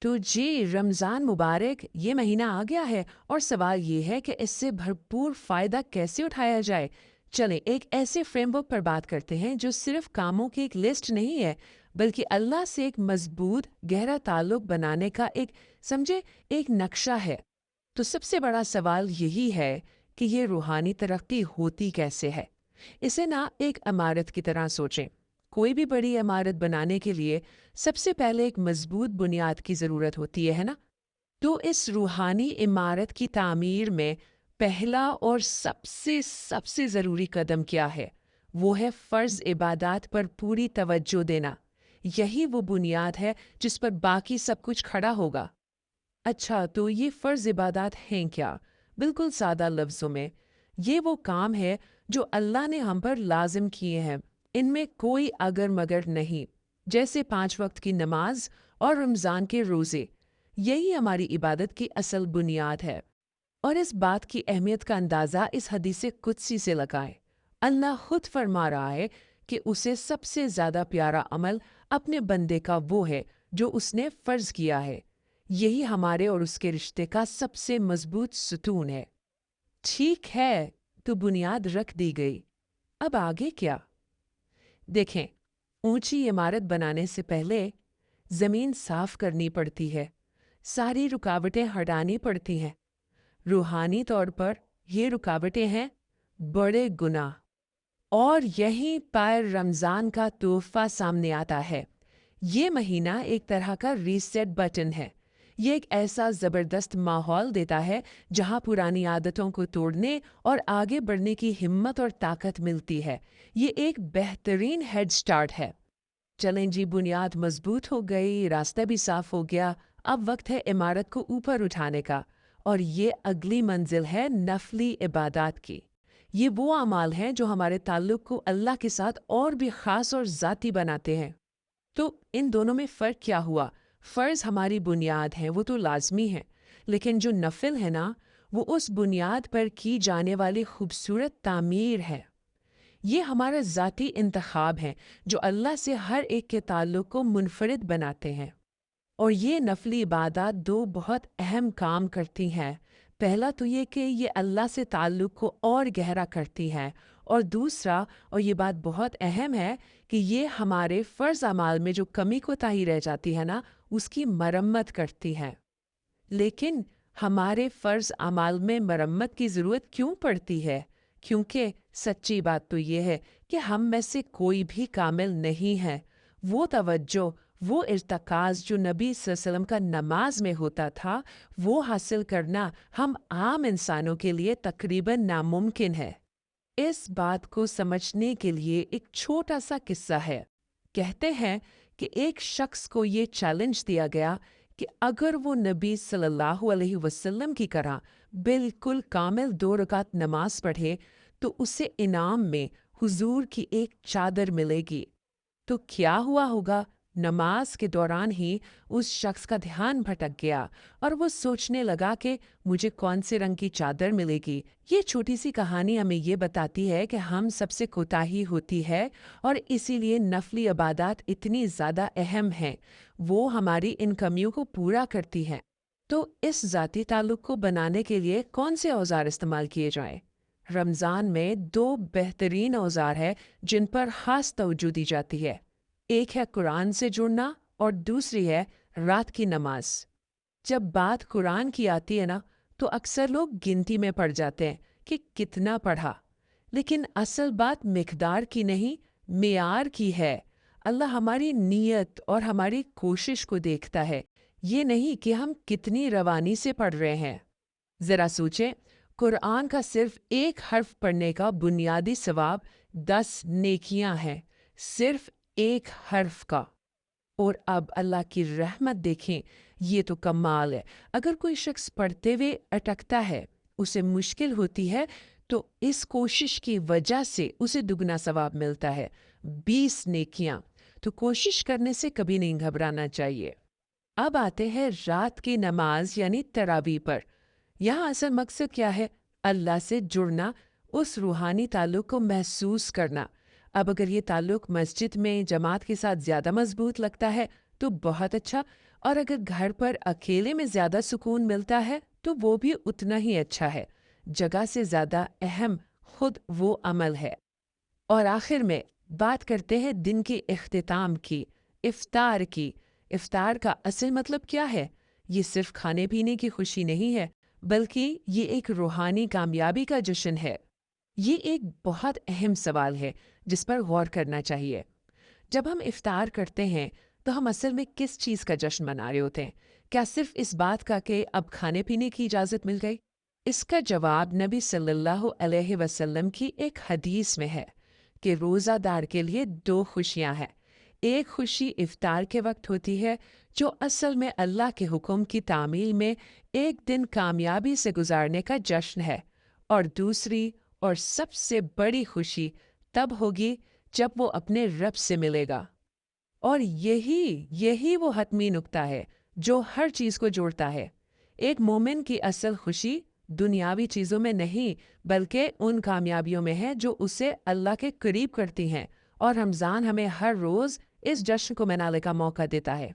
तो जी, रमज़ान मुबारक, ये महीना आ गया है और सवाल ये है कि इससे भरपूर फ़ायदा कैसे उठाया जाए। चलें एक ऐसे फ्रेमवर्क पर बात करते हैं जो सिर्फ कामों की एक लिस्ट नहीं है, बल्कि अल्लाह से एक मजबूत गहरा ताल्लुक बनाने का एक, समझे, एक नक्शा है। तो सबसे बड़ा सवाल यही है कि ये रूहानी तरक्की होती कैसे है। इसे ना एक इमारत की तरह सोचें। कोई भी बड़ी इमारत बनाने के लिए सबसे पहले एक मजबूत बुनियाद की ज़रूरत होती है ना। तो इस रूहानी इमारत की तामीर में पहला और सबसे सबसे ज़रूरी कदम क्या है? वो है फ़र्ज़ इबादत पर पूरी तवज्जो देना। यही वो बुनियाद है जिस पर बाकी सब कुछ खड़ा होगा। अच्छा, तो ये फ़र्ज़ इबादत हैं क्या? बिल्कुल सादा लफ्ज़ों में, ये वो काम है जो अल्लाह ने हम पर लाज़िम किए हैं। इनमें कोई अगर-मगर नहीं। जैसे 5 वक़्त की नमाज और रमज़ान के रोज़े। यही हमारी इबादत की असल बुनियाद है। और इस बात की अहमियत का अंदाज़ा इस हदीस कुदसी से लगाएं। अल्लाह खुद फरमा रहा है कि उसे सबसे ज़्यादा प्यारा अमल अपने बंदे का वो है जो उसने फ़र्ज़ किया है। यही हमारे और उसके रिश्ते का सबसे मजबूत सुतून है। ठीक है, तो बुनियाद रख दी गई। अब आगे क्या? देखें, ऊंची इमारत बनाने से पहले ज़मीन साफ करनी पड़ती है। सारी रुकावटें हटानी पड़ती हैं। रूहानी तौर पर ये रुकावटें हैं बड़े गुनाह। और यहीं पर रमज़ान का तोहफ़ा सामने आता है। ये महीना एक तरह का रीसेट बटन है। ये एक ऐसा ज़बरदस्त माहौल देता है जहाँ पुरानी आदतों को तोड़ने और आगे बढ़ने की हिम्मत और ताकत मिलती है। ये एक बेहतरीन हेड स्टार्ट है। चलें जी, बुनियाद मजबूत हो गई, रास्ता भी साफ हो गया। अब वक्त है इमारत को ऊपर उठाने का। और ये अगली मंजिल है नफली इबादत की। ये वो अमाल हैं जो हमारे ताल्लुक को अल्लाह के साथ और भी ख़ास और ज़ाती बनाते हैं। तो इन दोनों में फ़र्क क्या हुआ? फ़र्ज़ हमारी बुनियाद हैं, वो तो लाज़मी हैं। लेकिन जो नफ़िल है ना, वो उस बुनियाद पर की जाने वाली खूबसूरत तामीर है। ये हमारा ज़ाती इंतख़ाब है जो अल्लाह से हर एक के ताल्लुक को मुनफ़रिद बनाते हैं। और ये नफली इबादत दो बहुत अहम काम करती हैं। पहला तो ये कि ये अल्लाह से ताल्लुक़ को और गहरा करती हैं, और दूसरा, और ये बात बहुत अहम है, कि ये हमारे फ़र्ज़ अमाल में जो कमी कोताही रह जाती है ना, उसकी मरम्मत करती हैं। लेकिन हमारे फ़र्ज़ अमाल में मरम्मत की ज़रूरत क्यों पड़ती है? क्योंकि सच्ची बात तो ये है कि हम में से कोई भी कामिल नहीं है। वो तवज्जो, वो इर्तिकाज़ जो नबी सल्लल्लाहु अलैहि वसल्लम का नमाज में होता था, वो हासिल करना हम आम इंसानों के लिए तकरीबन नामुमकिन है। इस बात को समझने के लिए एक छोटा सा किस्सा है। कहते हैं कि एक शख्स को ये चैलेंज दिया गया कि अगर वो नबी सल्लल्लाहु अलैहि वसल्लम की तरह बिल्कुल कामिल 2 रकात नमाज पढ़े तो उसे इनाम में हुजूर की एक चादर मिलेगी। तो क्या हुआ होगा? नमाज के दौरान ही उस शख्स का ध्यान भटक गया और वो सोचने लगा कि मुझे कौन से रंग की चादर मिलेगी। ये छोटी सी कहानी हमें ये बताती है कि हम सबसे कोताही होती है, और इसीलिए नफली इबादत इतनी ज़्यादा अहम हैं। वो हमारी इन कमियों को पूरा करती हैं। तो इस ज़ाती ताल्लुक़ को बनाने के लिए कौन से औज़ार इस्तेमाल किए जाएं? रमज़ान में 2 बेहतरीन औज़ार हैं जिन पर ख़ास तवज्जो दी जाती है। एक है कुरान से जुड़ना और दूसरी है रात की नमाज। जब बात कुरान की आती है ना, तो अक्सर लोग गिनती में पड़ जाते हैं कि कितना पढ़ा। लेकिन असल बात मिकदार की नहीं, मेयार की है। अल्लाह हमारी नीयत और हमारी कोशिश को देखता है, ये नहीं कि हम कितनी रवानी से पढ़ रहे हैं। ज़रा सोचें, कुरान का सिर्फ एक हर्फ पढ़ने का बुनियादी सवाब 10 नेकियां हैं, सिर्फ एक हर्फ का। और अब अल्लाह की रहमत देखें, ये तो कमाल है। अगर कोई शख्स पढ़ते हुए अटकता है, उसे मुश्किल होती है, तो इस कोशिश की वजह से उसे दुगना सवाब मिलता है, 20 नेकियां। तो कोशिश करने से कभी नहीं घबराना चाहिए। अब आते हैं रात की नमाज यानी तरावी पर। यहाँ असल मकसद क्या है? अल्लाह से जुड़ना, उस रूहानी ताल्लुक़ को महसूस करना। अब अगर ये ताल्लुक़ मस्जिद में जमात के साथ ज़्यादा मजबूत लगता है तो बहुत अच्छा, और अगर घर पर अकेले में ज्यादा सुकून मिलता है तो वो भी उतना ही अच्छा है। जगह से ज्यादा अहम खुद वो अमल है। और आखिर में बात करते हैं दिन के इख्तिताम की, इफ्तार की। इफ्तार का असल मतलब क्या है? ये सिर्फ खाने पीने की खुशी नहीं है, बल्कि ये एक रूहानी कामयाबी का जश्न है। ये एक बहुत अहम सवाल है जिस पर गौर करना चाहिए। जब हम इफ्तार करते हैं तो हम असल में किस चीज़ का जश्न मना रहे होते हैं? क्या सिर्फ इस बात का कि अब खाने पीने की इजाज़त मिल गई? इसका जवाब नबी सल्लल्लाहु अलैहि वसल्लम की एक हदीस में है कि रोज़ादार के लिए दो खुशियां हैं। एक खुशी इफ्तार के वक्त होती है, जो असल में अल्लाह के हुक्म की तामील में एक दिन कामयाबी से गुजारने का जश्न है। और दूसरी और सबसे बड़ी खुशी तब होगी जब वो अपने रब से मिलेगा। और यही यही वो हतमी नुक्ता है जो हर चीज को जोड़ता है। एक मोमिन की असल खुशी दुनियावी चीजों में नहीं, बल्कि उन कामयाबियों में है जो उसे अल्लाह के करीब करती हैं। और रमजान हमें हर रोज इस जश्न को मनाने का मौका देता है।